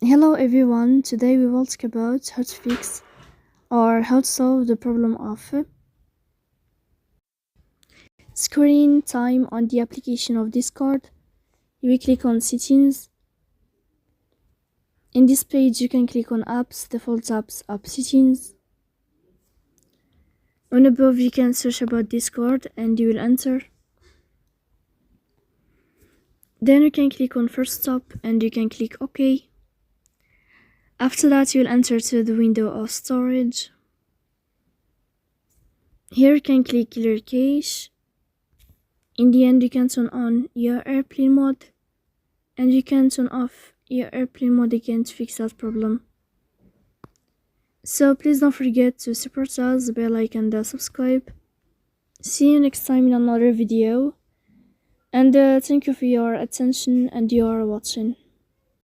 Hello everyone, today we will talk about how to fix or how to solve the problem of screen time on the application of Discord. You will click on settings. In this page you can click on apps, default apps, app settings. On above you can search about Discord and you will enter. Then you can click on first stop and you can click OK. After that you will enter to the window of storage. Here you can click clear cache. In the end you can turn on your airplane mode and you can turn off your airplane mode again to fix that problem. So please don't forget to support us, bell icon and subscribe. See you next time in another video, and thank you for your attention and your watching.